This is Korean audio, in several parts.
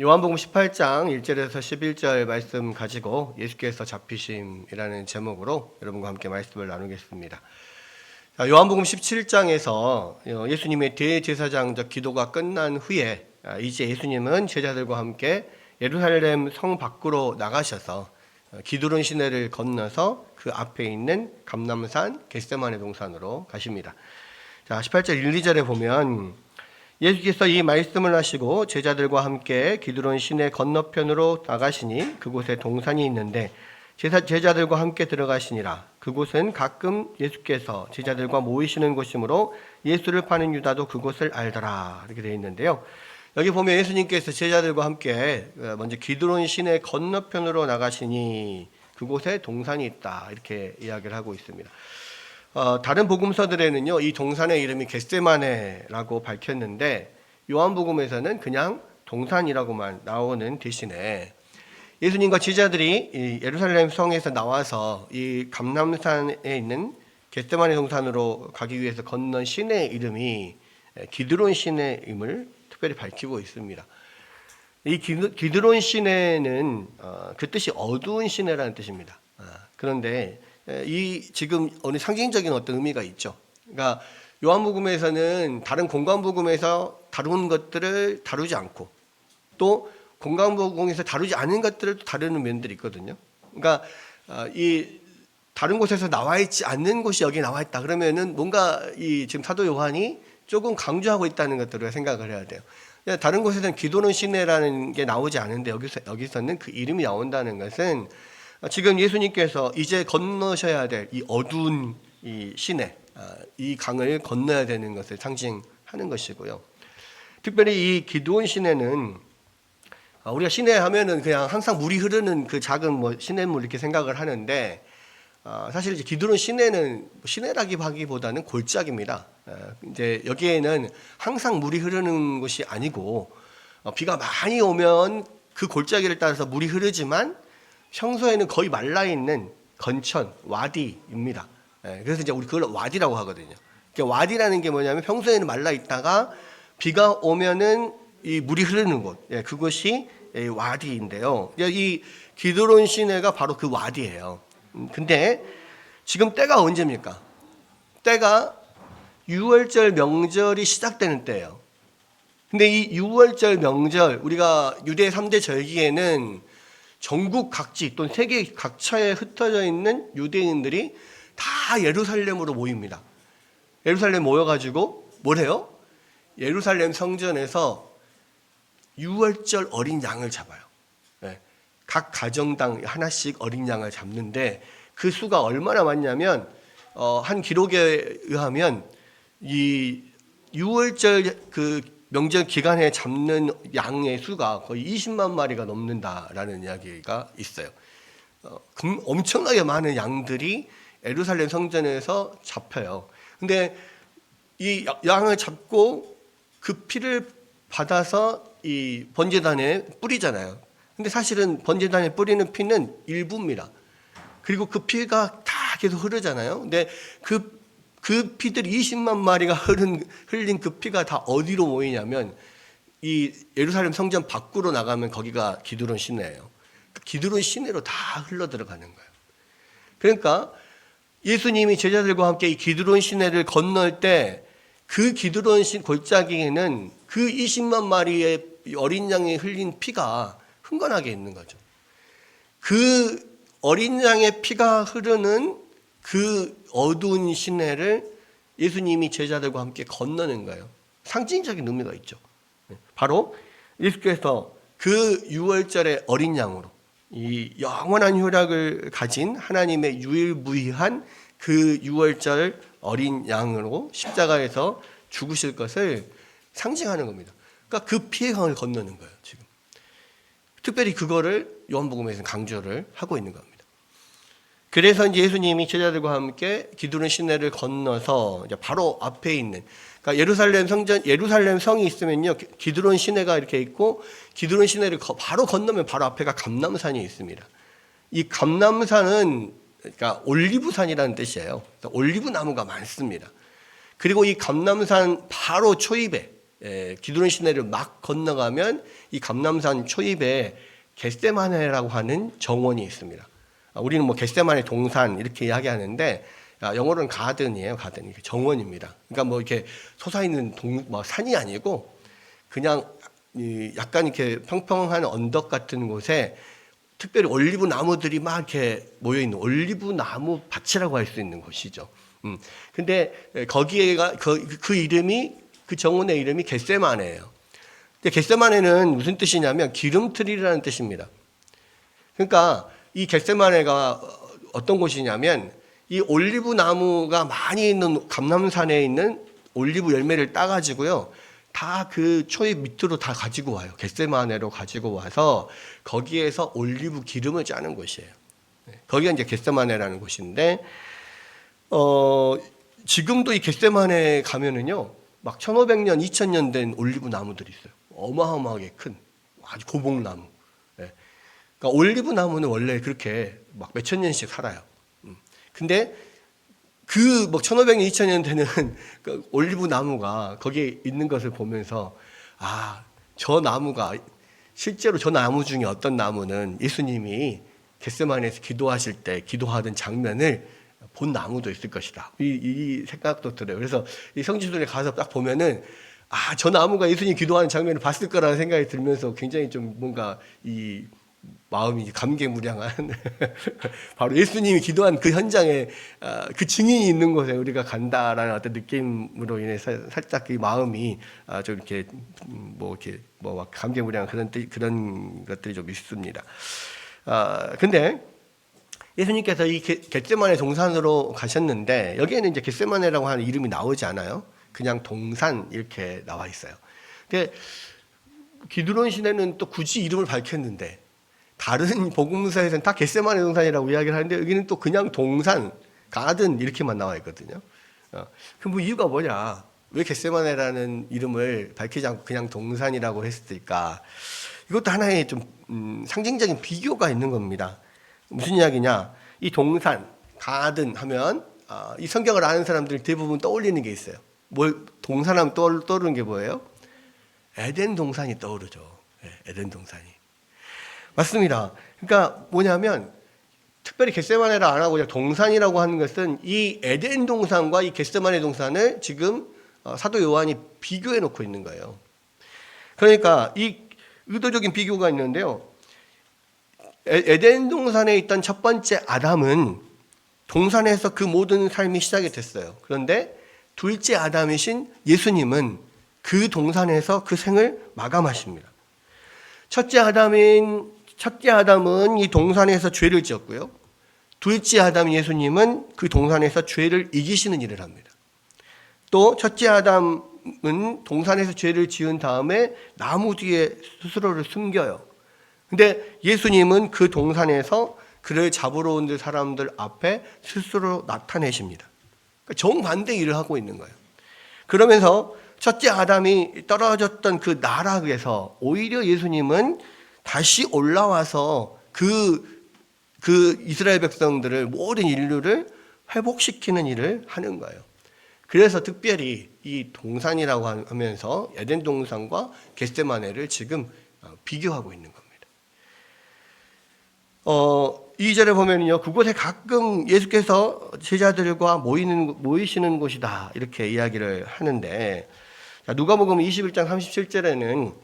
요한복음 18장 1절에서 11절 말씀 가지고 예수께서 잡히심이라는 제목으로 여러분과 함께 말씀을 나누겠습니다. 요한복음 17장에서 예수님의 대제사장적 기도가 끝난 후에 이제 예수님은 제자들과 함께 예루살렘 성 밖으로 나가셔서 기드론 시내를 건너서 그 앞에 있는 감람산 겟세마네 동산으로 가십니다. 18절 1, 2절에 보면 예수께서 이 말씀을 하시고 제자들과 함께 기드론 시내 건너편으로 나가시니 그곳에 동산이 있는데 제자들과 함께 들어가시니라. 그곳은 가끔 예수께서 제자들과 모이시는 곳이므로 예수를 파는 유다도 그곳을 알더라. 이렇게 되어 있는데요. 여기 보면 예수님께서 제자들과 함께 먼저 기드론 시내 건너편으로 나가시니 그곳에 동산이 있다. 이렇게 이야기를 하고 있습니다. 다른 복음서들에는요, 이 동산의 이름이 겟세마네라고 밝혔는데 요한복음에서는 그냥 동산이라고만 나오는 대신에 예수님과 제자들이 이 예루살렘 성에서 나와서 이 감람산에 있는 겟세마네 동산으로 가기 위해서 건넌 시내의 이름이 기드론 시내임을 특별히 밝히고 있습니다. 이 기드론 시내는 그 뜻이 어두운 시내라는 뜻입니다. 그런데 이 지금 어느 상징적인 어떤 의미가 있죠. 그러니까 요한복음에서는 다른 공관복음에서 다룬 것들을 다루지 않고 또 공관복음에서 다루지 않은 것들을 다루는 면들이 있거든요. 그러니까 이 다른 곳에서 나와 있지 않는 곳이 여기 나와 있다. 그러면은 뭔가 이 지금 사도 요한이 조금 강조하고 있다는 것들을 생각을 해야 돼요. 다른 곳에서는 기드론 시내라는 게 나오지 않은데 여기서는 그 이름이 나온다는 것은 지금 예수님께서 이제 건너셔야 될 이 어두운 이 시내, 이 강을 건너야 되는 것을 상징하는 것이고요. 특별히 이 기드론 시내는 우리가 시내 하면은 그냥 항상 물이 흐르는 그 작은 시냇물 이렇게 생각을 하는데 사실 이제 기드론 시내는 시내라기보다는 골짜기입니다. 이제 여기에는 항상 물이 흐르는 곳이 아니고 비가 많이 오면 그 골짜기를 따라서 물이 흐르지만 평소에는 거의 말라있는 건천, 와디입니다. 그래서 이제 우리 그걸 와디라고 하거든요. 그러니까 와디라는 게 뭐냐면 평소에는 말라있다가 비가 오면은 이 물이 흐르는 곳, 그것이 와디인데요. 이 기드론 시내가 바로 그 와디예요. 근데 지금 때가 언제입니까? 때가 6월절 명절이 시작되는 때예요. 근데 이 6월절 명절, 우리가 유대 3대 절기에는 전국 각지 또는 세계 각처에 흩어져 있는 유대인들이 다 예루살렘으로 모입니다. 예루살렘 모여가지고 뭘 해요? 예루살렘 성전에서 6월절 어린 양을 잡아요. 각 가정당 하나씩 어린 양을 잡는데 그 수가 얼마나 많냐면 한 기록에 의하면 이 6월절 그 명절 기간에 잡는 양의 수가 거의 20만 마리가 넘는다라는 이야기가 있어요. 엄청나게 많은 양들이 예루살렘 성전에서 잡혀요. 근데 이 양을 잡고 그 피를 받아서 이 번제단에 뿌리잖아요. 근데 사실은 번제단에 뿌리는 피는 일부입니다. 그리고 그 피가 다 계속 흐르잖아요. 근데 그 피들이 20만 마리가 흘린 그 피가 다 어디로 모이냐면 이 예루살렘 성전 밖으로 나가면 거기가 기드론 시내예요. 기드론 시내로 다 흘러 들어가는 거예요. 그러니까 예수님이 제자들과 함께 이 기드론 시내를 건널 때 그 기드론 골짜기에는 그 20만 마리의 어린 양이 흘린 피가 흥건하게 있는 거죠. 그 어린 양의 피가 흐르는 그 어두운 시내를 예수님이 제자들과 함께 건너는 거예요. 상징적인 의미가 있죠. 바로 예수께서 그 6월절의 어린 양으로 이 영원한 효력을 가진 하나님의 유일무이한 그 6월절 어린 양으로 십자가에서 죽으실 것을 상징하는 겁니다. 그러니까 그 피의 강을 건너는 거예요. 지금 특별히 그거를 요한복음에서는 강조를 하고 있는 겁니다. 그래서 이제 예수님이 제자들과 함께 기드론 시내를 건너서 이제 바로 앞에 있는, 그러니까 예루살렘 성이 있으면요, 기드론 시내가 이렇게 있고 기드론 시내를 바로 건너면 바로 앞에가 감람산이 있습니다. 이 감람산은 그러니까 올리브산이라는 뜻이에요. 올리브 나무가 많습니다. 그리고 이 감람산 바로 초입에 기드론 시내를 막 건너가면 이 감람산 초입에 겟세마네라고 하는 정원이 있습니다. 우리는 뭐 겟세마네 동산 이렇게 이야기하는데 영어로는 가든이에요. 가든. 정원입니다. 그러니까 뭐 이렇게 솟아있는 뭐 산이 아니고 그냥 약간 이렇게 평평한 언덕 같은 곳에 특별히 올리브 나무들이 막 이렇게 모여 있는 올리브 나무 밭이라고 할 수 있는 곳이죠. 근데 거기에가 그 이름이 그 정원의 이름이 겟세마네예요. 근데 겟세마네는 무슨 뜻이냐면 기름틀이라는 뜻입니다. 그러니까 이 겟세마네가 어떤 곳이냐면 이 올리브 나무가 많이 있는 감람산에 있는 올리브 열매를 따가지고요. 다 그 초입 밑으로 다 가지고 와요. 겟세마네로 가지고 와서 거기에서 올리브 기름을 짜는 곳이에요. 거기가 이제 겟세마네라는 곳인데, 지금도 이 겟세마네 가면은요, 막 1500년, 2000년 된 올리브 나무들이 있어요. 어마어마하게 큰, 아주 고목나무. 네. 그러니까 올리브 나무는 원래 그렇게 막 몇천 년씩 살아요. 근데 그 뭐 1500년, 2000년 되는 그 올리브 나무가 거기에 있는 것을 보면서 저 나무가 실제로 저 나무 중에 어떤 나무는 예수님이 겟세마네에서 기도하실 때 기도하던 장면을 본 나무도 있을 것이다. 이 생각도 들어요. 그래서 이 성지순례 가서 딱 보면은 저 나무가 예수님 기도하는 장면을 봤을 거라는 생각이 들면서 굉장히 좀 뭔가 이 마음이 감개무량한 바로 예수님이 기도한 그 현장에 그 증인이 있는 곳에 우리가 간다라는 어떤 느낌으로 인해서 살짝 이 마음이 좀 이렇게 뭐 감개무량한 그런 것들이 좀 있습니다. 근데 예수님께서 이 겟세마네 동산으로 가셨는데 여기에는 이제 겟세마네라고 하는 이름이 나오지 않아요. 그냥 동산 이렇게 나와 있어요. 근데 기드론 시내는 또 굳이 이름을 밝혔는데 다른 복음서에서는 다 겟세마네 동산이라고 이야기를 하는데 여기는 또 그냥 동산, 가든 이렇게만 나와 있거든요. 그럼 뭐 이유가 뭐냐? 왜 겟세마네라는 이름을 밝히지 않고 그냥 동산이라고 했을까? 이것도 하나의 좀 상징적인 비교가 있는 겁니다. 무슨 이야기냐? 이 동산, 가든 하면 이 성경을 아는 사람들이 대부분 떠올리는 게 있어요. 동산하면 떠오르는 게 뭐예요? 에덴 동산이 떠오르죠. 에덴 동산이. 맞습니다. 그러니까 뭐냐면 특별히 겟세마네라 안 하고 그냥 동산이라고 하는 것은 이 에덴 동산과 이 겟세마네 동산을 지금 사도 요한이 비교해 놓고 있는 거예요. 그러니까 이 의도적인 비교가 있는데요. 에덴 동산에 있던 첫 번째 아담은 동산에서 그 모든 삶이 시작이 됐어요. 그런데 둘째 아담이신 예수님은 그 동산에서 그 생을 마감하십니다. 첫째 아담은 이 동산에서 죄를 지었고요. 둘째 아담 예수님은 그 동산에서 죄를 이기시는 일을 합니다. 또 첫째 아담은 동산에서 죄를 지은 다음에 나무 뒤에 스스로를 숨겨요. 근데 예수님은 그 동산에서 그를 잡으러 온 사람들 앞에 스스로 나타내십니다. 그러니까 정반대 일을 하고 있는 거예요. 그러면서 첫째 아담이 떨어졌던 그 나락에서 오히려 예수님은 다시 올라와서 그 이스라엘 백성들을 모든 인류를 회복시키는 일을 하는 거예요. 그래서 특별히 이 동산이라고 하면서 에덴 동산과 겟세마네를 지금 비교하고 있는 겁니다. 2절에 보면요, 그곳에 가끔 예수께서 제자들과 모이시는 곳이다 이렇게 이야기를 하는데, 누가복음 21장 37절에는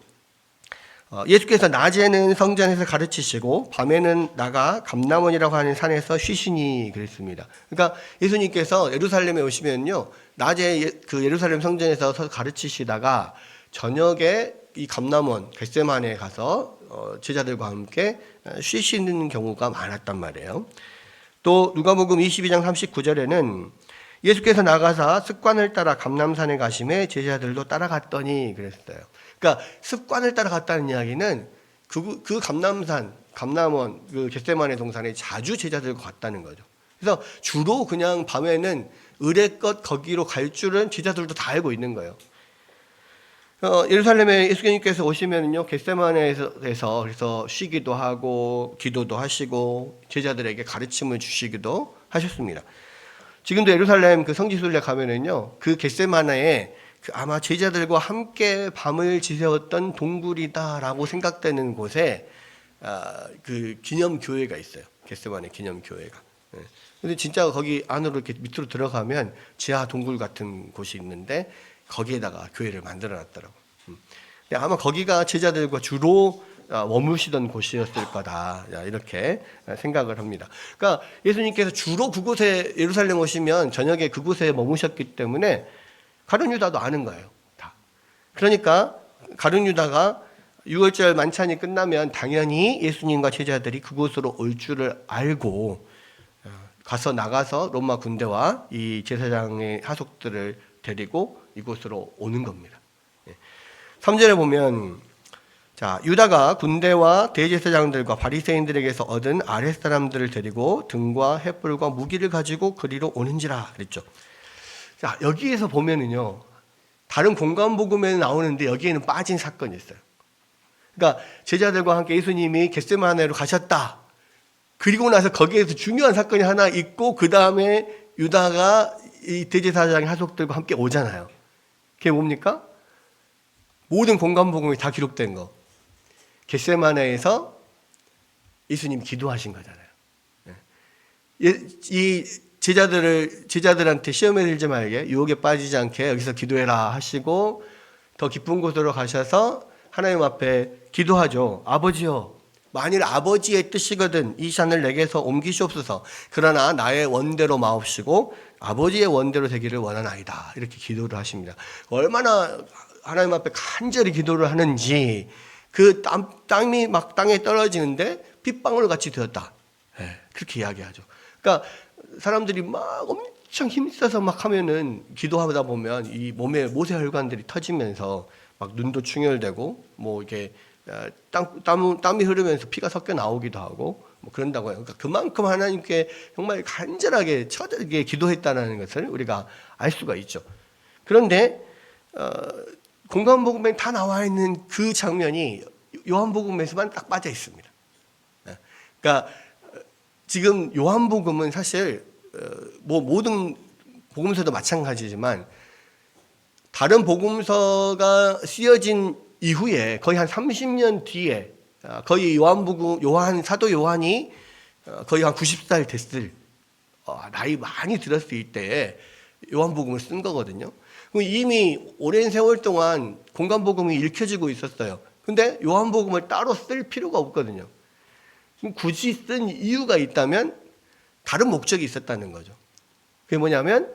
예수께서 낮에는 성전에서 가르치시고 밤에는 나가 감람원이라고 하는 산에서 쉬시니 그랬습니다. 그러니까 예수님께서 예루살렘에 오시면요, 낮에 그 예루살렘 성전에서 가르치시다가 저녁에 이 감람원 겟세마네에 가서 제자들과 함께 쉬시는 경우가 많았단 말이에요. 또 누가복음 22장 39절에는 예수께서 나가사 습관을 따라 감람산에 가심에 제자들도 따라갔더니 그랬어요. 그러니까 습관을 따라갔다는 이야기는 그 감람원, 그 겟세마네 동산에 자주 제자들과 갔다는 거죠. 그래서 주로 그냥 밤에는 의례껏 거기로 갈 줄은 제자들도 다 알고 있는 거예요. 예루살렘에 예수님께서 오시면요, 겟세마네에서 그래서 쉬기도 하고 기도도 하시고 제자들에게 가르침을 주시기도 하셨습니다. 지금도 예루살렘 그 성지순례 가면은요, 그 겟세마네에 아마 제자들과 함께 밤을 지새웠던 동굴이다라고 생각되는 곳에 그 기념교회가 있어요. 겟세마네 기념교회가. 근데 진짜 거기 안으로 이렇게 밑으로 들어가면 지하 동굴 같은 곳이 있는데 거기에다가 교회를 만들어 놨더라고. 근데 아마 거기가 제자들과 주로 머무시던 곳이었을 거다, 이렇게 생각을 합니다. 그러니까 예수님께서 주로 그곳에 예루살렘 오시면 저녁에 그곳에 머무셨기 때문에 가룟 유다도 아는 거예요, 다. 그러니까 가룟 유다가 6월절 만찬이 끝나면 당연히 예수님과 제자들이 그곳으로 올 줄을 알고 나가서 로마 군대와 이 제사장의 하속들을 데리고 이곳으로 오는 겁니다. 3절에 보면, 자, 유다가 군대와 대제사장들과 바리새인들에게서 얻은 아랫 사람들을 데리고 등과 횃불과 무기를 가지고 그리로 오는지라 그랬죠. 자, 여기에서 보면은요, 다른 공관복음에는 나오는데 여기에는 빠진 사건이 있어요. 그러니까 제자들과 함께 예수님이 겟세마네로 가셨다. 그리고 나서 거기에서 중요한 사건이 하나 있고 그 다음에 유다가 이 대제사장의 하속들과 함께 오잖아요. 그게 뭡니까? 모든 공관복음이 다 기록된 거. 겟세마네에서 예수님 기도하신 거잖아요. 이 제자들한테 시험에 들지 말게, 유혹에 빠지지 않게 여기서 기도해라 하시고 더 깊은 곳으로 가셔서 하나님 앞에 기도하죠. 아버지요, 만일 아버지의 뜻이거든 이 잔을 내게서 옮기시옵소서. 그러나 나의 원대로 마옵시고 아버지의 원대로 되기를 원하나이다. 이렇게 기도를 하십니다. 얼마나 하나님 앞에 간절히 기도를 하는지, 그 땀이 막 땅에 떨어지는데 빗방울 같이 되었다. 그렇게 이야기하죠. 그러니까 사람들이 막 엄청 힘써서 막 하면은, 기도하다 보면 이 몸에 모세혈관들이 터지면서 막 눈도 충혈되고 뭐 이렇게 땀이 흐르면서 피가 섞여 나오기도 하고 뭐 그런다고 해요. 그러니까 그만큼 하나님께 정말 간절하게 처절하게 기도했다는 것을 우리가 알 수가 있죠. 그런데 공관복음에 다 나와 있는 그 장면이 요한복음에서만 딱 빠져 있습니다. 그러니까 지금 요한복음은 사실 뭐 모든 복음서도 마찬가지지만 다른 복음서가 쓰여진 이후에 거의 한 30년 뒤에 거의 사도 요한이 거의 한 90살 됐을 나이 많이 들었을 때에 요한복음을 쓴 거거든요. 이미 오랜 세월 동안 공관복음이 읽혀지고 있었어요. 근데 요한복음을 따로 쓸 필요가 없거든요. 굳이 쓴 이유가 있다면 다른 목적이 있었다는 거죠. 그게 뭐냐면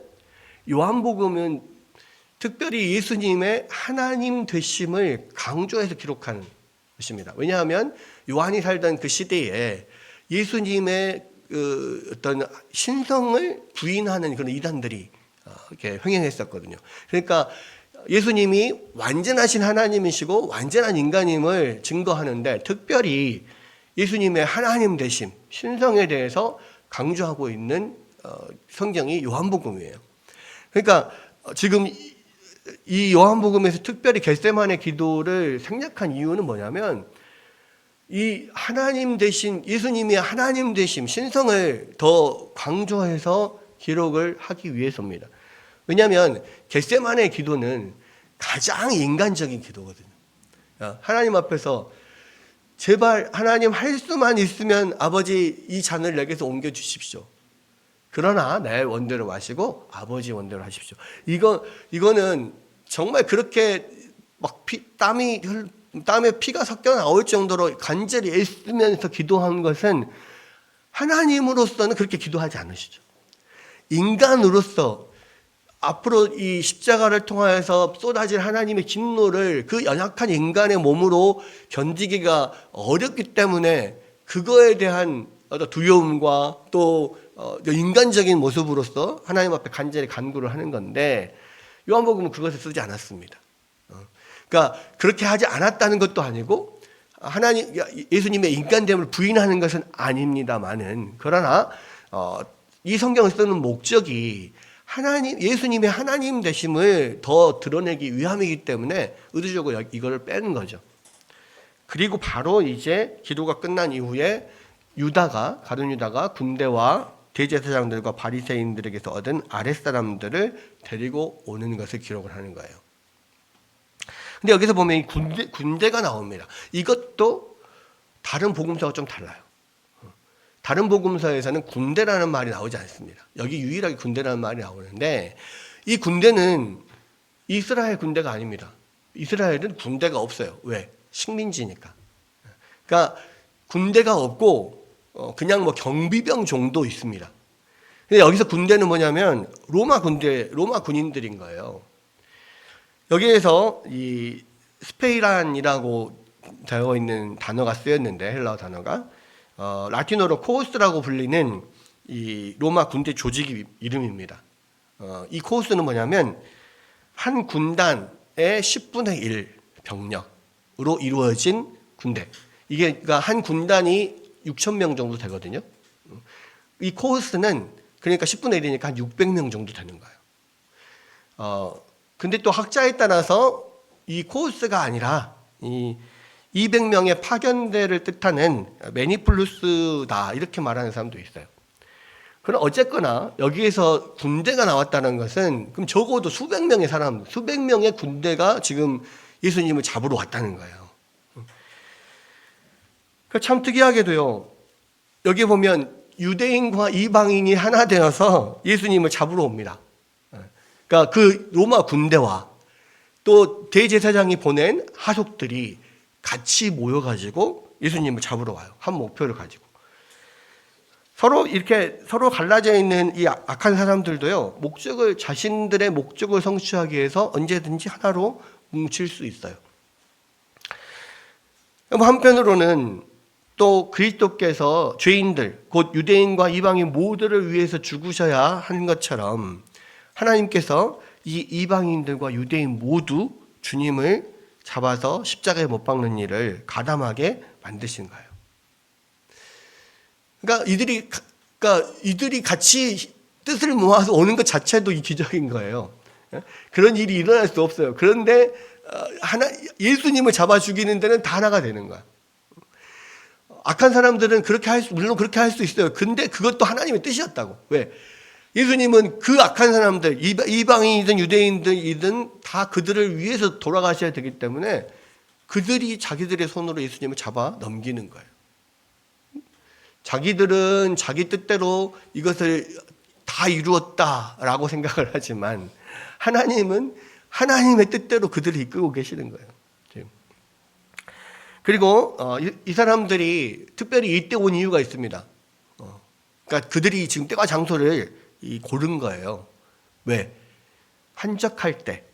요한복음은 특별히 예수님의 하나님 되심을 강조해서 기록하는 것입니다. 왜냐하면 요한이 살던 그 시대에 예수님의 어떤 신성을 부인하는 그런 이단들이 이렇게 횡행했었거든요. 그러니까 예수님이 완전하신 하나님이시고 완전한 인간임을 증거하는데 특별히 예수님의 하나님 되심, 신성에 대해서 강조하고 있는 성경이 요한복음이에요. 그러니까 지금 이 요한복음에서 특별히 겟세마네 기도를 생략한 이유는 뭐냐면 이 하나님 되신 예수님이 하나님 되심, 신성을 더 강조해서 기록을 하기 위해서입니다. 왜냐하면 겟세마네 기도는 가장 인간적인 기도거든요. 하나님 앞에서 제발 하나님 할 수만 있으면 아버지 이 잔을 내게서 옮겨 주십시오. 그러나 내 원대로 마시고 아버지 원대로 하십시오. 이거는 정말 그렇게 막 땀에 피가 섞여 나올 정도로 간절히 애쓰면서 기도한 것은 하나님으로서는 그렇게 기도하지 않으시죠. 인간으로서 앞으로 이 십자가를 통하여서 쏟아질 하나님의 진노를 그 연약한 인간의 몸으로 견디기가 어렵기 때문에 그거에 대한 어떤 두려움과 또 인간적인 모습으로서 하나님 앞에 간절히 간구를 하는 건데 요한복음은 그것을 쓰지 않았습니다. 그러니까 그렇게 하지 않았다는 것도 아니고 예수님의 인간됨을 부인하는 것은 아닙니다만은, 그러나 이 성경을 쓰는 목적이 예수님의 하나님 되심을 더 드러내기 위함이기 때문에 의도적으로 이거를 빼는 거죠. 그리고 바로 이제 기도가 끝난 이후에 가룟 유다가 군대와 대제사장들과 바리새인들에게서 얻은 아랫사람들을 데리고 오는 것을 기록을 하는 거예요. 근데 여기서 보면 이 군대가 나옵니다. 이것도 다른 복음서와 좀 달라요. 다른 복음서에서는 군대라는 말이 나오지 않습니다. 여기 유일하게 군대라는 말이 나오는데, 이 군대는 이스라엘 군대가 아닙니다. 이스라엘은 군대가 없어요. 왜? 식민지니까. 그러니까 군대가 없고 그냥 뭐 경비병 정도 있습니다. 근데 여기서 군대는 뭐냐면 로마 군인들인 거예요. 여기에서 이 스페이란이라고 되어 있는 단어가 쓰였는데, 헬라어 단어가 라틴어로 코우스라고 불리는 이 로마 군대 조직 이름입니다. 이 코우스는 뭐냐면 한 군단의 10분의 1 병력으로 이루어진 군대. 이게 그러니까 한 군단이 6,000명 정도 되거든요. 이 코우스는 그러니까 10분의 1이니까 한 600명 정도 되는 거예요. 근데 또 학자에 따라서 이 코우스가 아니라 이 200명의 파견대를 뜻하는 매니플루스다 이렇게 말하는 사람도 있어요. 그럼 어쨌거나 여기에서 군대가 나왔다는 것은 그럼 적어도 수백 명의 군대가 지금 예수님을 잡으러 왔다는 거예요. 참 특이하게도요, 여기 보면 유대인과 이방인이 하나 되어서 예수님을 잡으러 옵니다. 그러니까 그 로마 군대와 또 대제사장이 보낸 하속들이 같이 모여가지고 예수님을 잡으러 와요. 한 목표를 가지고. 서로 갈라져 있는 이 악한 사람들도요, 자신들의 목적을 성취하기 위해서 언제든지 하나로 뭉칠 수 있어요. 한편으로는 또 그리스도께서 죄인들, 곧 유대인과 이방인 모두를 위해서 죽으셔야 하는 것처럼 하나님께서 이 이방인들과 유대인 모두 주님을 잡아서 십자가에 못 박는 일을 가담하게 만드신 거예요. 그러니까 이들이 같이 뜻을 모아서 오는 것 자체도 이 기적인 거예요. 그런 일이 일어날 수 없어요. 그런데 예수님을 잡아 죽이는 데는 다 하나가 되는 거야. 악한 사람들은 물론 그렇게 할 수 있어요. 근데 그것도 하나님의 뜻이었다고. 왜? 예수님은 그 악한 사람들, 이방인이든 유대인이든 다 그들을 위해서 돌아가셔야 되기 때문에 그들이 자기들의 손으로 예수님을 잡아 넘기는 거예요. 자기들은 자기 뜻대로 이것을 다 이루었다라고 생각을 하지만 하나님은 하나님의 뜻대로 그들을 이끌고 계시는 거예요. 그리고 이 사람들이 특별히 이때 온 이유가 있습니다. 그러니까 그들이 지금 때와 장소를 고른 거예요. 왜? 한적할 때,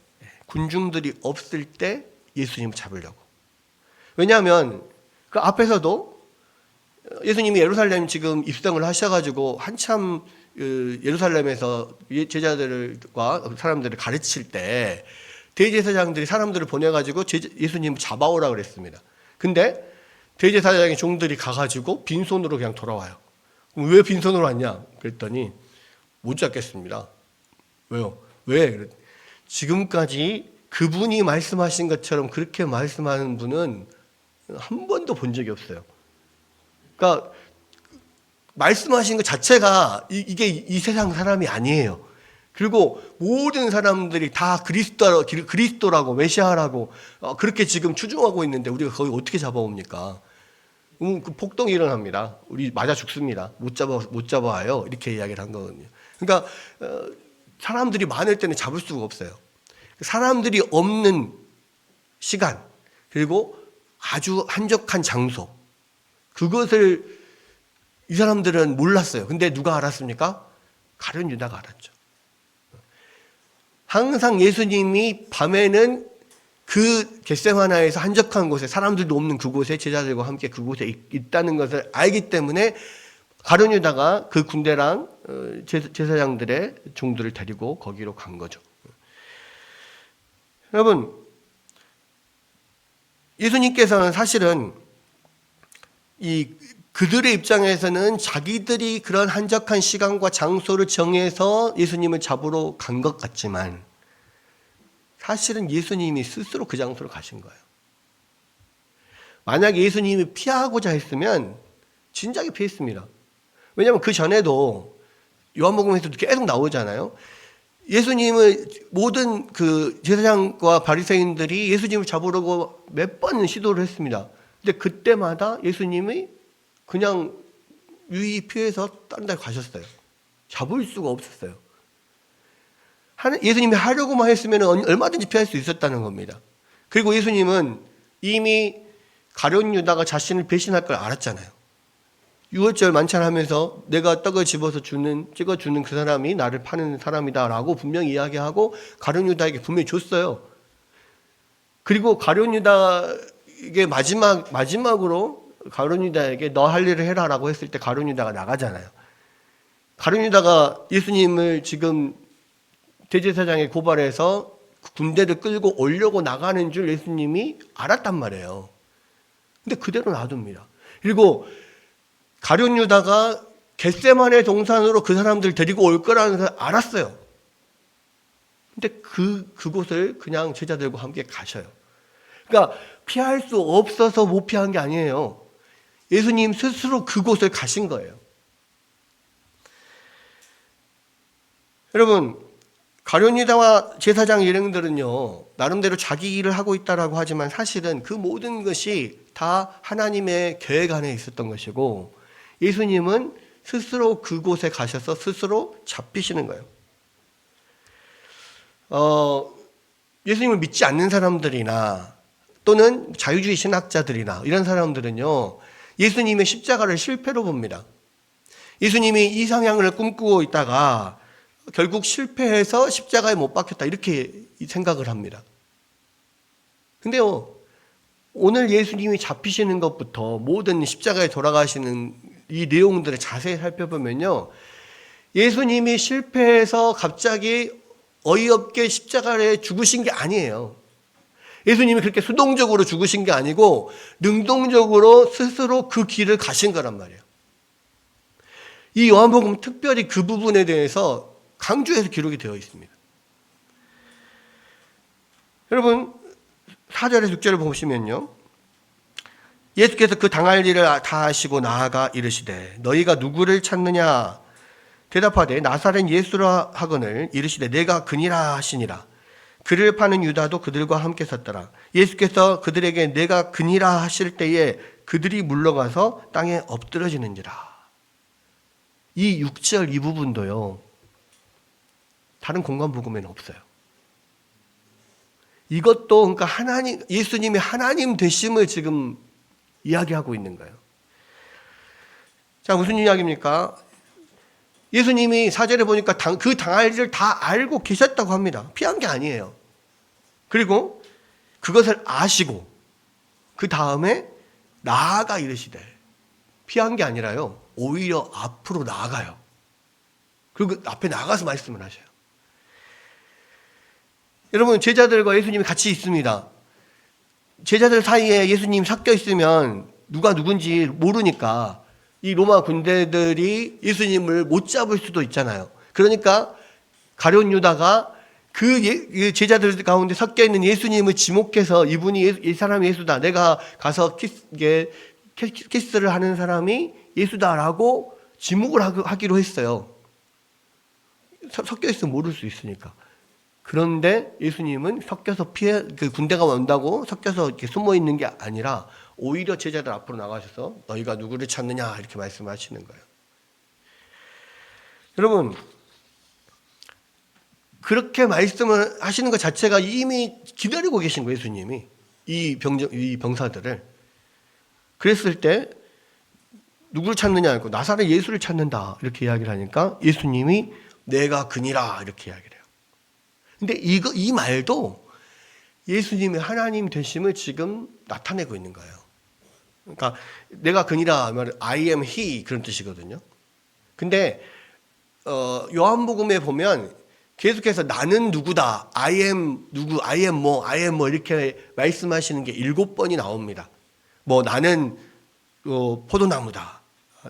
군중들이 없을 때 예수님을 잡으려고. 왜냐하면 그 앞에서도 예수님이 예루살렘 지금 입성을 하셔가지고 한참 예루살렘에서 제자들과 사람들을 가르칠 때 대제사장들이 사람들을 보내가지고 예수님을 잡아오라 그랬습니다. 근데 대제사장의 종들이 가가지고 빈손으로 그냥 돌아와요. 왜 빈손으로 왔냐? 그랬더니 못 잡겠습니다. 왜요? 왜? 지금까지 그분이 말씀하신 것처럼 그렇게 말씀하는 분은 한 번도 본 적이 없어요. 그러니까 말씀하신 것 자체가 이게 이 세상 사람이 아니에요. 그리고 모든 사람들이 다 그리스도라고 메시아라고 그렇게 지금 추종하고 있는데 우리가 거기 어떻게 잡아옵니까? 그 폭동이 일어납니다. 우리 맞아 죽습니다. 못 잡아와요. 이렇게 이야기를 한 거거든요. 그러니까 사람들이 많을 때는 잡을 수가 없어요. 사람들이 없는 시간 그리고 아주 한적한 장소, 그것을 이 사람들은 몰랐어요. 근데 누가 알았습니까? 가룟 유다가 알았죠. 항상 예수님이 밤에는 그 겟세마나에서 한적한 곳에, 사람들도 없는 그곳에 제자들과 함께 그곳에 있다는 것을 알기 때문에 가룟 유다가 그 군대랑 제사장들의 종들을 데리고 거기로 간 거죠. 여러분, 예수님께서는 사실은 그들의 입장에서는 자기들이 그런 한적한 시간과 장소를 정해서 예수님을 잡으러 간 것 같지만 사실은 예수님이 스스로 그 장소로 가신 거예요. 만약 예수님이 피하고자 했으면 진작에 피했습니다. 왜냐하면 그 전에도 요한복음에서도 계속 나오잖아요. 예수님을 모든 그 제사장과 바리새인들이 예수님을 잡으려고 몇 번 시도를 했습니다. 근데 그때마다 예수님이 그냥 유의 피해서 다른 데 가셨어요. 잡을 수가 없었어요. 예수님이 하려고만 했으면 얼마든지 피할 수 있었다는 겁니다. 그리고 예수님은 이미 가룟 유다가 자신을 배신할 걸 알았잖아요. 유월절 만찬하면서 내가 떡을 찍어주는 그 사람이 나를 파는 사람이다라고 분명히 이야기하고 가룟 유다에게 분명히 줬어요. 그리고 가룟 유다에게 마지막으로 가룟 유다에게 너 할 일을 해라라고 했을 때 가룟 유다가 나가잖아요. 가룟 유다가 예수님을 지금 대제사장에 고발해서 군대를 끌고 오려고 나가는 줄 예수님이 알았단 말이에요. 근데 그대로 놔둡니다. 그리고 가룟 유다가 겟세마네 동산으로 그 사람들 데리고 올 거라는 걸 알았어요. 근데 그곳을 그냥 제자들과 함께 가셔요. 그러니까 피할 수 없어서 못 피한 게 아니에요. 예수님 스스로 그곳을 가신 거예요. 여러분, 가룟 유다와 제사장 일행들은요, 나름대로 자기 일을 하고 있다라고 하지만 사실은 그 모든 것이 다 하나님의 계획 안에 있었던 것이고, 예수님은 스스로 그곳에 가셔서 스스로 잡히시는 거예요. 예수님을 믿지 않는 사람들이나 또는 자유주의 신학자들이나 이런 사람들은요, 예수님의 십자가를 실패로 봅니다. 예수님이 이상향을 꿈꾸고 있다가 결국 실패해서 십자가에 못 박혔다 이렇게 생각을 합니다. 근데요, 오늘 예수님이 잡히시는 것부터 모든 십자가에 돌아가시는 이 내용들을 자세히 살펴보면요, 예수님이 실패해서 갑자기 어이없게 십자가에 죽으신 게 아니에요. 예수님이 그렇게 수동적으로 죽으신 게 아니고 능동적으로 스스로 그 길을 가신 거란 말이에요. 이 요한복음 특별히 그 부분에 대해서 강조해서 기록이 되어 있습니다. 여러분, 4절에서 6절을 보시면요, 예수께서 그 당할 일을 다 하시고 나아가 이르시되 너희가 누구를 찾느냐 대답하되 나사렛 예수라 하거늘 이르시되 내가 그니라 하시니라. 그를 파는 유다도 그들과 함께 섰더라. 예수께서 그들에게 내가 그니라 하실 때에 그들이 물러가서 땅에 엎드러지는지라. 이 6절 이 부분도요, 다른 공간 복음에는 없어요. 이것도 그러니까 예수님이 하나님 되심을 지금 이야기하고 있는 거예요. 자, 무슨 이야기입니까? 예수님이 4절에 보니까 그 당할 일을 다 알고 계셨다고 합니다. 피한 게 아니에요. 그리고 그것을 아시고 그 다음에 나아가 이르시되, 피한 게 아니라요, 오히려 앞으로 나아가요. 그리고 앞에 나가서 말씀을 하셔요. 여러분, 제자들과 예수님이 같이 있습니다. 제자들 사이에 예수님 섞여 있으면 누가 누군지 모르니까 이 로마 군대들이 예수님을 못 잡을 수도 있잖아요. 그러니까 가룟 유다가 그 제자들 가운데 섞여 있는 예수님을 지목해서 이분이 이 사람이 예수다, 내가 가서 키스를 하는 사람이 예수다라고 지목을 하기로 했어요. 섞여 있으면 모를 수 있으니까. 그런데 예수님은 섞여서 그 군대가 온다고 섞여서 이렇게 숨어 있는 게 아니라 오히려 제자들 앞으로 나가셔서 너희가 누구를 찾느냐 이렇게 말씀하시는 거예요. 여러분, 그렇게 말씀을 하시는 것 자체가 이미 기다리고 계신 거예요, 예수님이. 이 병사들을. 그랬을 때 누구를 찾느냐 하고 나사렛 예수를 찾는다 이렇게 이야기를 하니까 예수님이 내가 그니라 이렇게 이야기를 해요. 근데 이 말도 예수님의 하나님 되심을 지금 나타내고 있는 거예요. 그러니까 내가 그니라 하면 I am he 그런 뜻이거든요. 근데 요한복음에 보면 계속해서 나는 누구다, I am 누구, I am 뭐 이렇게 말씀하시는 게 7번이 나옵니다. 뭐 나는 포도나무다,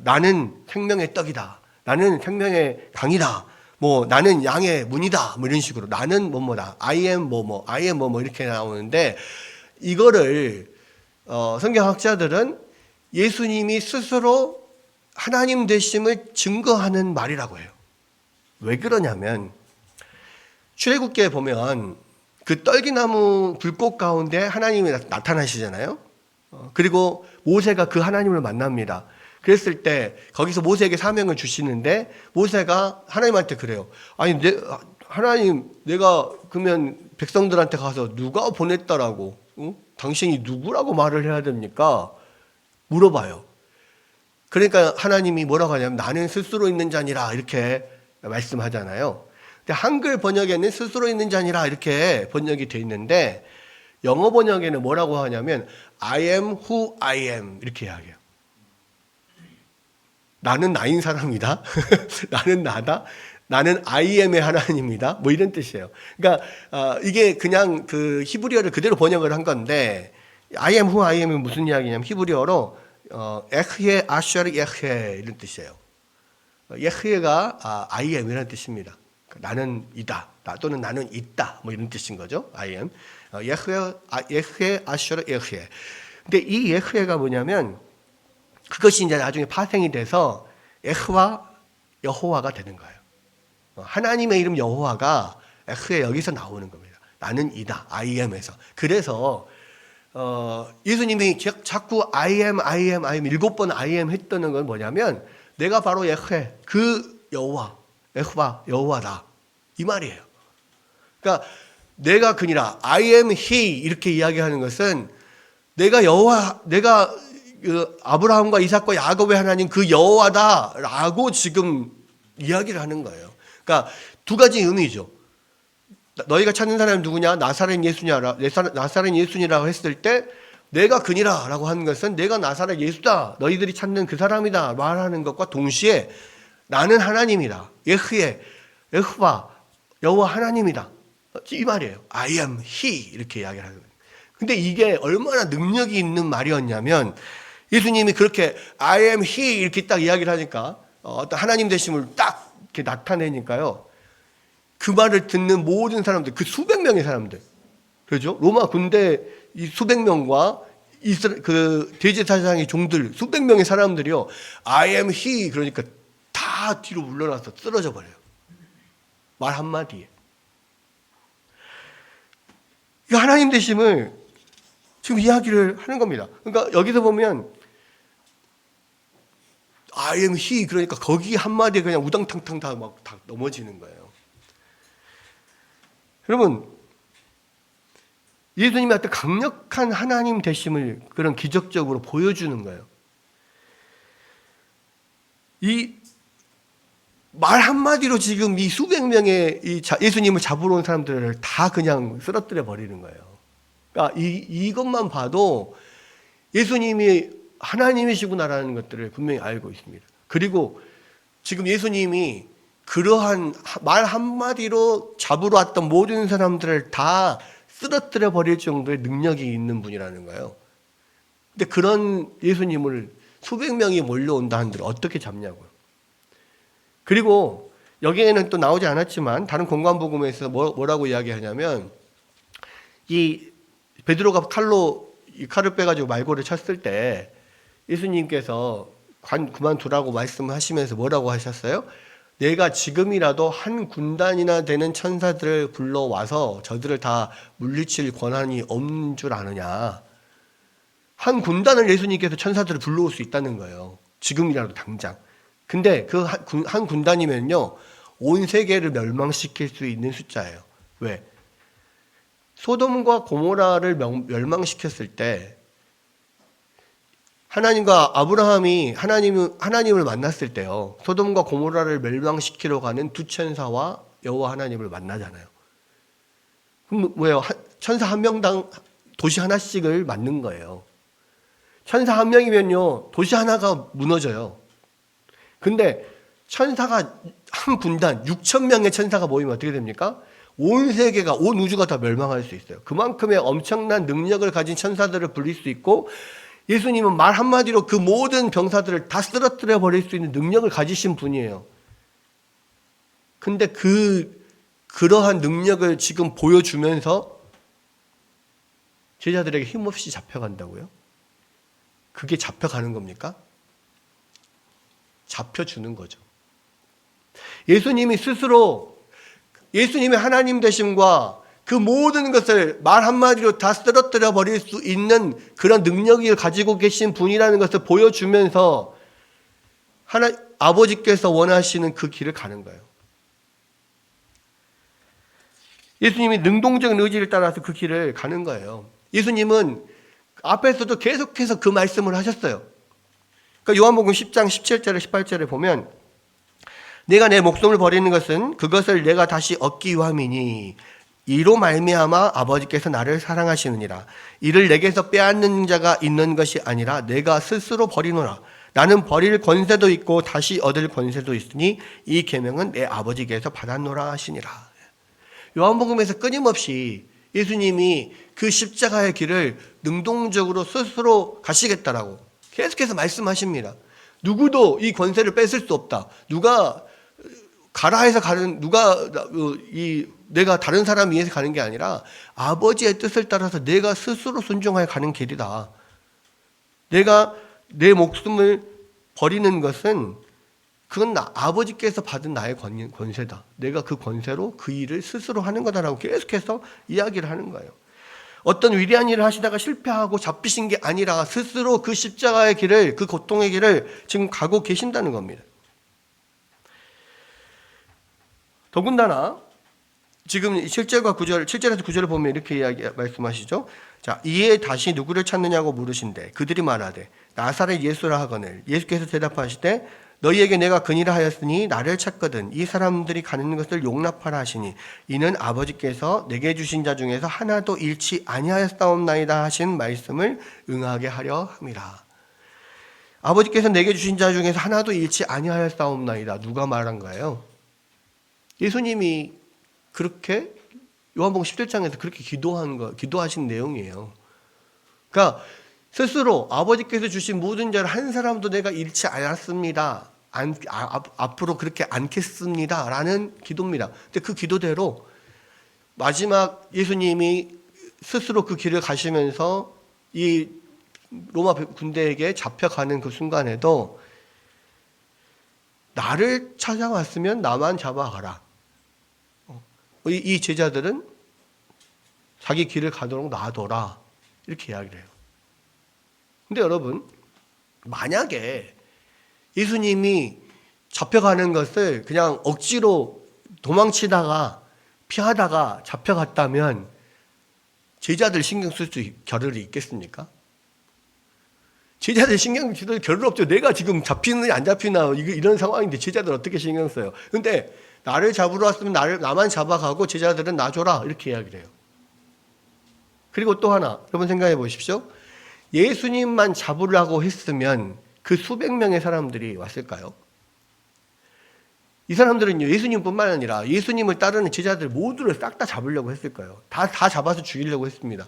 나는 생명의 떡이다, 나는 생명의 강이다, 뭐 나는 양의 문이다, 뭐 이런 식으로 나는 뭐뭐다, I am I am 뭐 이렇게 나오는데, 이거를 성경학자들은 예수님이 스스로 하나님 되심을 증거하는 말이라고 해요. 왜 그러냐면 출애굽기에 보면 그 떨기나무 불꽃 가운데 하나님이 나타나시잖아요. 그리고 모세가 그 하나님을 만납니다. 그랬을 때 거기서 모세에게 사명을 주시는데 모세가 하나님한테 그래요. 아니 하나님, 내가 그러면 백성들한테 가서 누가 보냈다라고, 응? 당신이 누구라고 말을 해야 됩니까? 물어봐요. 그러니까 하나님이 뭐라고 하냐면 나는 스스로 있는 자니라 이렇게 말씀하잖아요. 근데 한글 번역에는 스스로 있는 자니라 이렇게 번역이 돼 있는데 영어 번역에는 뭐라고 하냐면 I am who I am 이렇게 이야기해요. 나는 나인 사람이다. 나는 나다. 나는 I am의 하나님이다. 뭐 이런 뜻이에요. 그러니까 이게 그냥 그 히브리어를 그대로 번역을 한 건데 I am who I am은 무슨 이야기냐면 히브리어로 에흐에 아셔르 에흐에 이런 뜻이에요. 에흐에가 I am이라는 뜻입니다. 나는 이다. 또는 나는 있다. 뭐 이런 뜻인 거죠. I am. 에흐에 아셔르 에흐에. 근데 이 에흐에가 뭐냐면 그것이 이제 나중에 파생이 돼서 에흐와 여호와가 되는 거예요. 하나님의 이름 여호와가 에흐에 여기서 나오는 겁니다. 나는 이다. I am에서. 그래서 예수님이 자꾸 I am 7번 I am 했다는 건 뭐냐면 내가 바로 에흐에 그 여호와, 에흐와 여호와다. 이 말이에요. 그러니까 내가 그니라 I am he 이렇게 이야기하는 것은 내가 여호와, 내가 그 아브라함과 이삭과 야곱의 하나님 그 여호와다라고 지금 이야기를 하는 거예요. 그러니까 두 가지 의미죠. 너희가 찾는 사람이 누구냐? 나사렛 예수니라고 했을 때 내가 그니라라고 하는 것은 내가 나사렛 예수다. 너희들이 찾는 그 사람이다 말하는 것과 동시에 나는 하나님이다. 에흐와 여호와 하나님이다. 이 말이에요. I am he 이렇게 이야기를 하는 거예요. 근데 이게 얼마나 능력이 있는 말이었냐면 예수님이 그렇게 I am he 이렇게 딱 이야기를 하니까 어떤 하나님 되심을 딱 이렇게 나타내니까요. 그 말을 듣는 모든 사람들, 그 수백 명의 사람들, 그렇죠? 로마 군대 이 수백 명과 그 대제사장의 종들 수백 명의 사람들이요, I am he 그러니까 다 뒤로 물러나서 쓰러져 버려요. 말 한마디에. 이 하나님 되심을 지금 이야기를 하는 겁니다. 그러니까 여기서 보면 I am he 그러니까 거기 한마디에 그냥 우당탕탕 다 넘어지는 거예요. 여러분, 예수님이 어떤 강력한 하나님 되심을 그런 기적적으로 보여주는 거예요. 이 말 한마디로 지금 이 수백 명의 예수님을 잡으러 온 사람들을 다 그냥 쓰러뜨려 버리는 거예요. 그러니까 이것만 봐도 예수님이 하나님이시구나라는 것들을 분명히 알고 있습니다. 그리고 지금 예수님이 그러한 말 한마디로 잡으러 왔던 모든 사람들을 다 쓰러뜨려 버릴 정도의 능력이 있는 분이라는 거예요. 근데 그런 예수님을 수백 명이 몰려온다 한들 어떻게 잡냐고요. 그리고 여기에는 또 나오지 않았지만 다른 공관복음에서 뭐라고 이야기하냐면 이 베드로가 칼을 빼가지고 말고를 쳤을 때 예수님께서 그만두라고 말씀하시면서 뭐라고 하셨어요? 내가 지금이라도 한 군단이나 되는 천사들을 불러와서 저들을 다 물리칠 권한이 없는 줄 아느냐. 한 군단을 예수님께서 천사들을 불러올 수 있다는 거예요. 지금이라도 당장. 근데 그 한 군단이면요, 온 세계를 멸망시킬 수 있는 숫자예요. 왜? 소돔과 고모라를 멸망시켰을 때 하나님과 아브라함이 하나님을 만났을 때요, 소돔과 고모라를 멸망시키러 가는 두 천사와 여호와 하나님을 만나잖아요. 그럼 뭐예요? 천사 한 명당 도시 하나씩을 맞는 거예요. 천사 한 명이면요, 도시 하나가 무너져요. 근데 천사가 한 군단 6천 명의 천사가 모이면 어떻게 됩니까? 온 세계가, 온 우주가 다 멸망할 수 있어요. 그만큼의 엄청난 능력을 가진 천사들을 불릴 수 있고, 예수님은 말 한마디로 그 모든 병사들을 다 쓰러뜨려 버릴 수 있는 능력을 가지신 분이에요. 근데 그러한 능력을 지금 보여주면서 제자들에게 힘없이 잡혀간다고요? 그게 잡혀가는 겁니까? 잡혀주는 거죠. 예수님이 스스로 예수님의 하나님 되심과 그 모든 것을 말 한마디로 다 쓰러뜨려 버릴 수 있는 그런 능력을 가지고 계신 분이라는 것을 보여주면서 아버지께서 원하시는 그 길을 가는 거예요. 예수님이 능동적인 의지를 따라서 그 길을 가는 거예요. 예수님은 앞에서도 계속해서 그 말씀을 하셨어요. 그러니까 요한복음 10장 17절에 18절에 보면 내가 내 목숨을 버리는 것은 그것을 내가 다시 얻기 위함이니 이로 말미암아 아버지께서 나를 사랑하시느니라. 이를 내게서 빼앗는 자가 있는 것이 아니라 내가 스스로 버리노라. 나는 버릴 권세도 있고 다시 얻을 권세도 있으니 이 계명은 내 아버지께서 받았노라 하시니라. 요한복음에서 끊임없이 예수님이 그 십자가의 길을 능동적으로 스스로 가시겠다라고 계속해서 말씀하십니다. 누구도 이 권세를 뺏을 수 없다. 누가 가라 해서 가는, 내가 다른 사람 위해서 가는 게 아니라 아버지의 뜻을 따라서 내가 스스로 순종하여 가는 길이다. 내가 내 목숨을 버리는 것은 그건 아버지께서 받은 나의 권세다. 내가 그 권세로 그 일을 스스로 하는 거다라고 계속해서 이야기를 하는 거예요. 어떤 위대한 일을 하시다가 실패하고 잡히신 게 아니라 스스로 그 십자가의 길을, 그 고통의 길을 지금 가고 계신다는 겁니다. 더군다나 지금 7절과 9절, 7절에서 9절을 보면 이렇게 말씀하시죠. 자, 이에 다시 누구를 찾느냐고 물으신대 그들이 말하되 나사렛 예수라 하거늘 예수께서 대답하시되 너희에게 내가 그니라 하였으니 나를 찾거든 이 사람들이 가는 것을 용납하라 하시니 이는 아버지께서 내게 주신 자 중에서 하나도 잃지 아니하였사옵나이다 하신 말씀을 응하게 하려 함이라. 아버지께서 내게 주신 자 중에서 하나도 잃지 아니하였사옵나이다. 누가 말한 거예요? 예수님이 그렇게 요한복음 17장에서 그렇게 기도하신 내용이에요. 그러니까 스스로 아버지께서 주신 모든 자를 한 사람도 내가 잃지 않았습니다. 앞으로 그렇게 않겠습니다. 라는 기도입니다. 근데 그 기도대로 마지막 예수님이 스스로 그 길을 가시면서 이 로마 군대에게 잡혀가는 그 순간에도 나를 찾아왔으면 나만 잡아가라. 이 제자들은 자기 길을 가도록 놔둬라. 이렇게 이야기를 해요. 근데 여러분, 만약에 예수님이 잡혀가는 것을 그냥 억지로 도망치다가 피하다가 잡혀갔다면 제자들 신경 쓸 수 겨를이 있겠습니까? 제자들 신경 쓸 겨를 없죠. 내가 지금 잡히느냐 안 잡히나 이런 상황인데 제자들 어떻게 신경 써요? 근데 나를 잡으러 왔으면 나만 잡아가고 제자들은 놔줘라 이렇게 이야기를 해요. 그리고 또 하나 여러분 생각해 보십시오. 예수님만 잡으려고 했으면 그 수백 명의 사람들이 왔을까요? 이 사람들은요, 예수님뿐만 아니라 예수님을 따르는 제자들 모두를 싹 다 잡으려고 했을 거예요. 다 잡아서 죽이려고 했습니다.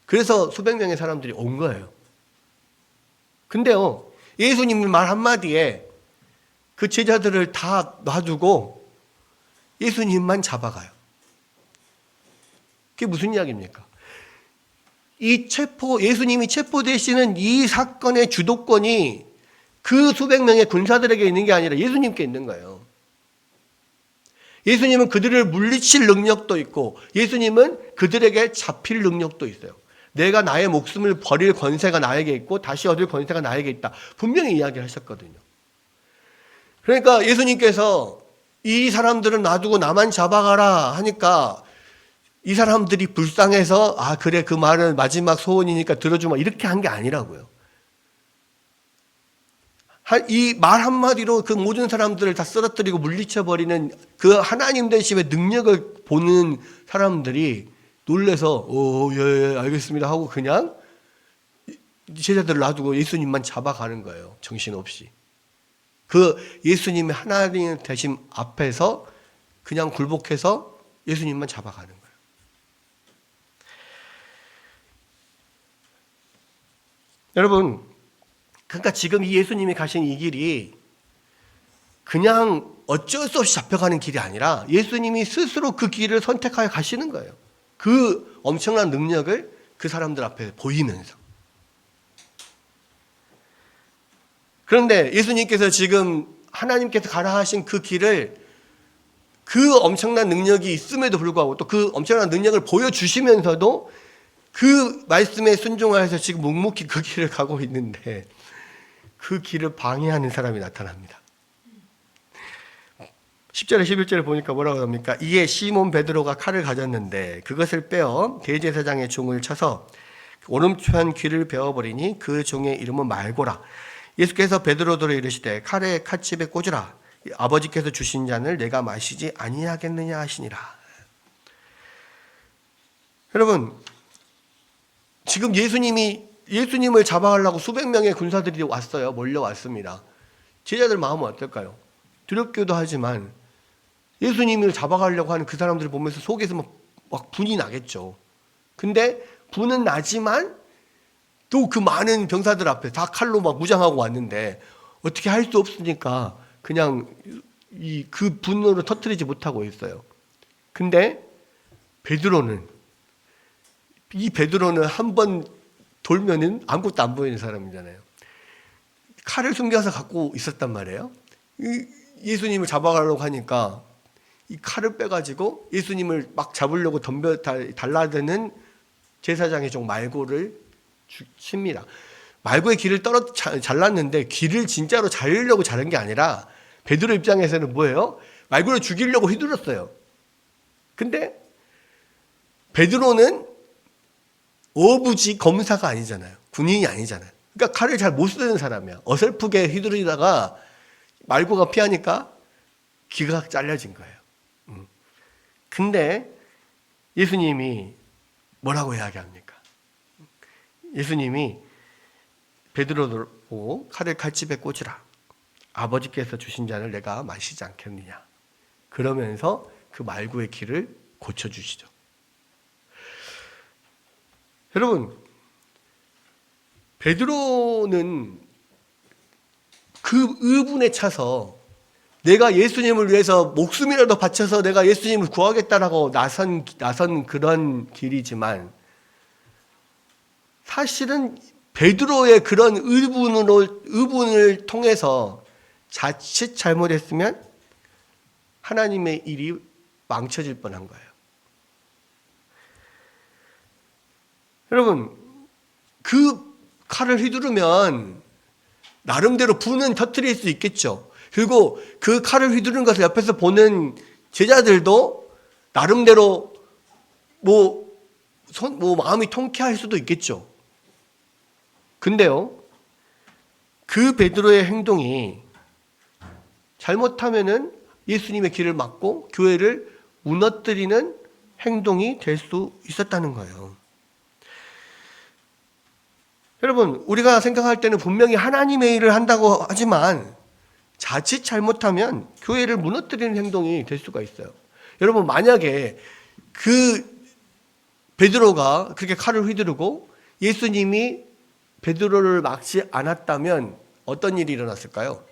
그래서 수백 명의 사람들이 온 거예요. 근데요, 예수님 말 한마디에 그 제자들을 다 놔두고 예수님만 잡아가요. 그게 무슨 이야기입니까? 예수님이 체포되시는 이 사건의 주도권이 그 수백 명의 군사들에게 있는 게 아니라 예수님께 있는 거예요. 예수님은 그들을 물리칠 능력도 있고 예수님은 그들에게 잡힐 능력도 있어요. 내가 나의 목숨을 버릴 권세가 나에게 있고 다시 얻을 권세가 나에게 있다. 분명히 이야기를 하셨거든요. 그러니까 예수님께서 이 사람들은 놔두고 나만 잡아가라 하니까 이 사람들이 불쌍해서 그래 그 말은 마지막 소원이니까 들어주마 이렇게 한 게 아니라고요. 이 말 한마디로 그 모든 사람들을 다 쓰러뜨리고 물리쳐버리는 그 하나님 되심의 능력을 보는 사람들이 놀래서 예, 알겠습니다 하고 그냥 제자들을 놔두고 예수님만 잡아가는 거예요. 정신없이. 그 예수님의 하나님 되심 앞에서 그냥 굴복해서 예수님만 잡아가는 거예요. 여러분, 그러니까 지금 이 예수님이 가신 이 길이 그냥 어쩔 수 없이 잡혀가는 길이 아니라 예수님이 스스로 그 길을 선택하여 가시는 거예요. 그 엄청난 능력을 그 사람들 앞에 보이면서. 그런데 예수님께서 지금 하나님께서 가라 하신 그 길을 그 엄청난 능력이 있음에도 불구하고 또 그 엄청난 능력을 보여주시면서도 그 말씀에 순종하여서 지금 묵묵히 그 길을 가고 있는데 그 길을 방해하는 사람이 나타납니다. 10절에 11절에 보니까 뭐라고 합니까? 이에 시몬 베드로가 칼을 가졌는데 그것을 빼어 대제사장의 종을 쳐서 오른편 귀를 베어버리니 그 종의 이름은 말고라. 예수께서 베드로들을 이르시되 칼에 칼집에 꽂으라. 아버지께서 주신 잔을 내가 마시지 아니하겠느냐 하시니라. 여러분, 지금 예수님을 잡아가려고 수백 명의 군사들이 왔어요. 몰려왔습니다. 제자들 마음은 어떨까요? 두렵기도 하지만 예수님을 잡아가려고 하는 그 사람들을 보면서 속에서 막 분이 나겠죠. 근데 분은 나지만 또 그 많은 병사들 앞에 다 칼로 막 무장하고 왔는데 어떻게 할 수 없으니까 그냥 그 분노를 터뜨리지 못하고 있어요. 근데 베드로는 한 번 돌면은 아무것도 안 보이는 사람이잖아요. 칼을 숨겨서 갖고 있었단 말이에요. 예수님을 잡아가려고 하니까 이 칼을 빼가지고 예수님을 막 잡으려고 달라드는 제사장의 종 말고를 칩니다. 말고의 길을 잘랐는데 길을 진짜로 자르려고 자른 게 아니라 베드로 입장에서는 뭐예요? 말고를 죽이려고 휘둘렀어요. 근데 베드로는 어부지 검사가 아니잖아요. 군인이 아니잖아요. 그러니까 칼을 잘 못 쓰는 사람이야. 어설프게 휘두르다가 말고가 피하니까 귀가 잘려진 거예요. 근데 예수님이 뭐라고 이야기합니까? 예수님이 베드로를 보고 칼을 칼집에 꽂으라. 아버지께서 주신 잔을 내가 마시지 않겠느냐. 그러면서 그 말고의 길을 고쳐주시죠. 여러분, 베드로는 그 의분에 차서 내가 예수님을 위해서 목숨이라도 바쳐서 내가 예수님을 구하겠다라고 나선 그런 길이지만 사실은 베드로의 그런 의분을 통해서 자칫 잘못했으면 하나님의 일이 망쳐질 뻔한 거예요. 여러분, 그 칼을 휘두르면 나름대로 분은 터뜨릴 수 있겠죠. 그리고 그 칼을 휘두르는 것을 옆에서 보는 제자들도 나름대로 마음이 통쾌할 수도 있겠죠. 근데요, 그 베드로의 행동이 잘못하면은 예수님의 길을 막고 교회를 무너뜨리는 행동이 될 수 있었다는 거예요. 여러분, 우리가 생각할 때는 분명히 하나님의 일을 한다고 하지만 자칫 잘못하면 교회를 무너뜨리는 행동이 될 수가 있어요. 여러분, 만약에 그 베드로가 그렇게 칼을 휘두르고 예수님이 베드로를 막지 않았다면 어떤 일이 일어났을까요?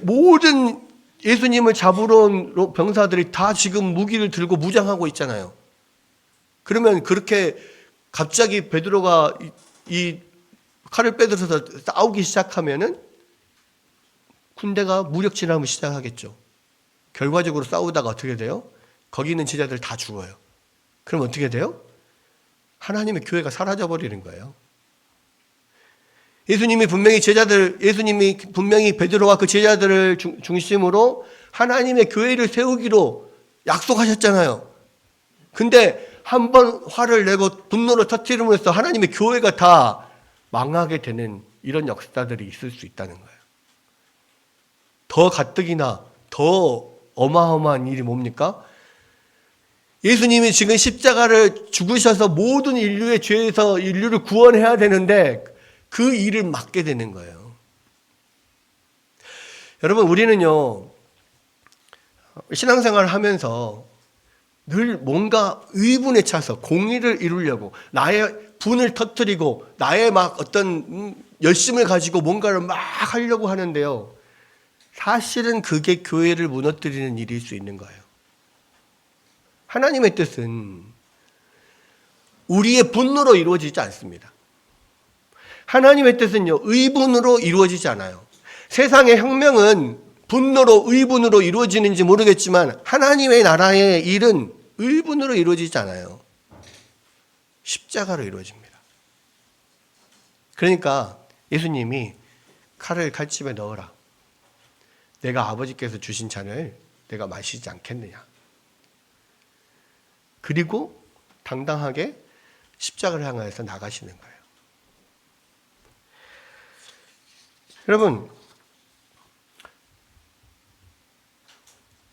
모든 예수님을 잡으러 온 병사들이 다 지금 무기를 들고 무장하고 있잖아요. 그러면 그렇게 갑자기 베드로가 이 칼을 빼들어서 싸우기 시작하면은 군대가 무력 진압을 시작하겠죠. 결과적으로 싸우다가 어떻게 돼요? 거기 있는 제자들 다 죽어요. 그럼 어떻게 돼요? 하나님의 교회가 사라져 버리는 거예요. 예수님이 분명히 베드로와 그 제자들을 중심으로 하나님의 교회를 세우기로 약속하셨잖아요. 근데 한번 화를 내고 분노를 터뜨림으로써 하나님의 교회가 다 망하게 되는 이런 역사들이 있을 수 있다는 거예요. 더 가뜩이나 더 어마어마한 일이 뭡니까? 예수님이 지금 십자가를 죽으셔서 모든 인류의 죄에서 인류를 구원해야 되는데 그 일을 맡게 되는 거예요. 여러분, 우리는요, 신앙생활을 하면서 늘 뭔가 의분에 차서 공의를 이루려고 나의 분을 터뜨리고 나의 막 어떤 열심을 가지고 뭔가를 막 하려고 하는데요. 사실은 그게 교회를 무너뜨리는 일일 수 있는 거예요. 하나님의 뜻은 우리의 분노로 이루어지지 않습니다. 하나님의 뜻은요, 의분으로 이루어지지 않아요. 세상의 혁명은 분노로 의분으로 이루어지는지 모르겠지만 하나님의 나라의 일은 의분으로 이루어지지 않아요. 십자가로 이루어집니다. 그러니까 예수님이 칼을 칼집에 넣어라. 내가 아버지께서 주신 잔을 내가 마시지 않겠느냐. 그리고 당당하게 십자가를 향하여서 나가시는 거예요. 여러분,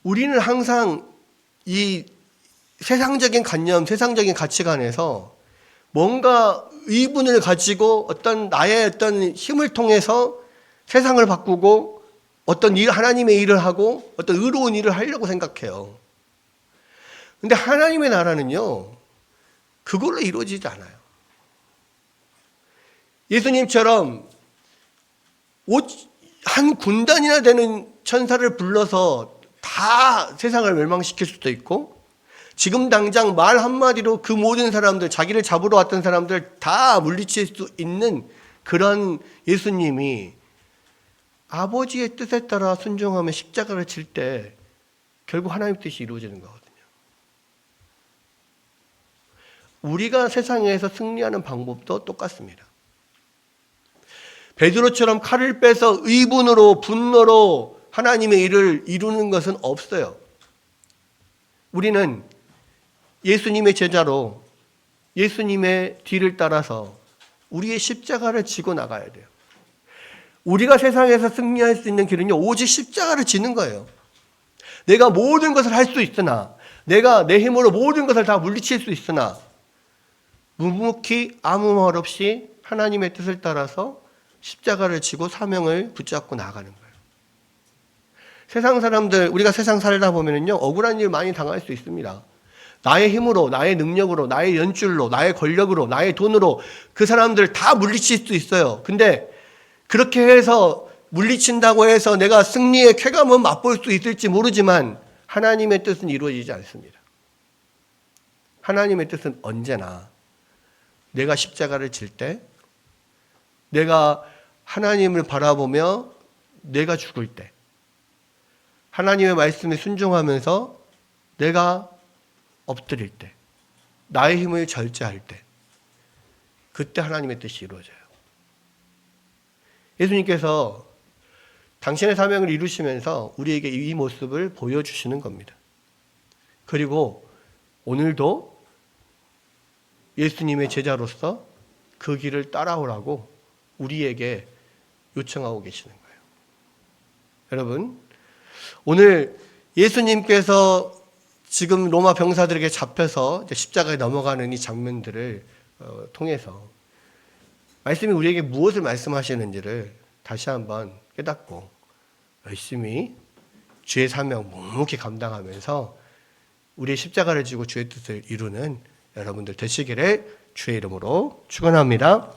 우리는 항상 이 세상적인 관념, 세상적인 가치관에서 뭔가 의분을 가지고 어떤 나의 어떤 힘을 통해서 세상을 바꾸고 어떤 일, 하나님의 일을 하고 어떤 의로운 일을 하려고 생각해요. 근데 하나님의 나라는요, 그걸로 이루어지지 않아요. 예수님처럼 한 군단이나 되는 천사를 불러서 다 세상을 멸망시킬 수도 있고, 지금 당장 말 한마디로 그 모든 사람들, 자기를 잡으러 왔던 사람들 다 물리칠 수 있는 그런 예수님이 아버지의 뜻에 따라 순종하며 십자가를 칠 때 결국 하나님의 뜻이 이루어지는 거거든요. 우리가 세상에서 승리하는 방법도 똑같습니다. 베드로처럼 칼을 빼서 의분으로 분노로 하나님의 일을 이루는 것은 없어요. 우리는 예수님의 제자로 예수님의 뒤를 따라서 우리의 십자가를 지고 나가야 돼요. 우리가 세상에서 승리할 수 있는 길은요, 오직 십자가를 지는 거예요. 내가 모든 것을 할 수 있으나, 내가 내 힘으로 모든 것을 다 물리칠 수 있으나, 묵묵히 아무 말 없이 하나님의 뜻을 따라서 십자가를 지고 사명을 붙잡고 나가는 거예요. 세상 사람들, 우리가 세상 살다 보면요, 억울한 일 많이 당할 수 있습니다. 나의 힘으로, 나의 능력으로, 나의 연줄로, 나의 권력으로, 나의 돈으로 그 사람들 다 물리칠 수 있어요. 근데 그렇게 해서 물리친다고 해서 내가 승리의 쾌감은 맛볼 수 있을지 모르지만 하나님의 뜻은 이루어지지 않습니다. 하나님의 뜻은 언제나 내가 십자가를 질 때, 내가 하나님을 바라보며 내가 죽을 때, 하나님의 말씀에 순종하면서 내가 엎드릴 때, 나의 힘을 절제할 때, 그때 하나님의 뜻이 이루어져요. 예수님께서 당신의 사명을 이루시면서 우리에게 이 모습을 보여주시는 겁니다. 그리고 오늘도 예수님의 제자로서 그 길을 따라오라고 우리에게 요청하고 계시는 거예요. 여러분, 오늘 예수님께서 지금 로마 병사들에게 잡혀서 십자가에 넘어가는 이 장면들을 통해서 말씀이 우리에게 무엇을 말씀하시는지를 다시 한번 깨닫고 열심히 주의 사명 묵묵히 감당하면서 우리의 십자가를 지고 주의 뜻을 이루는 여러분들 되시기를 주의 이름으로 축원합니다.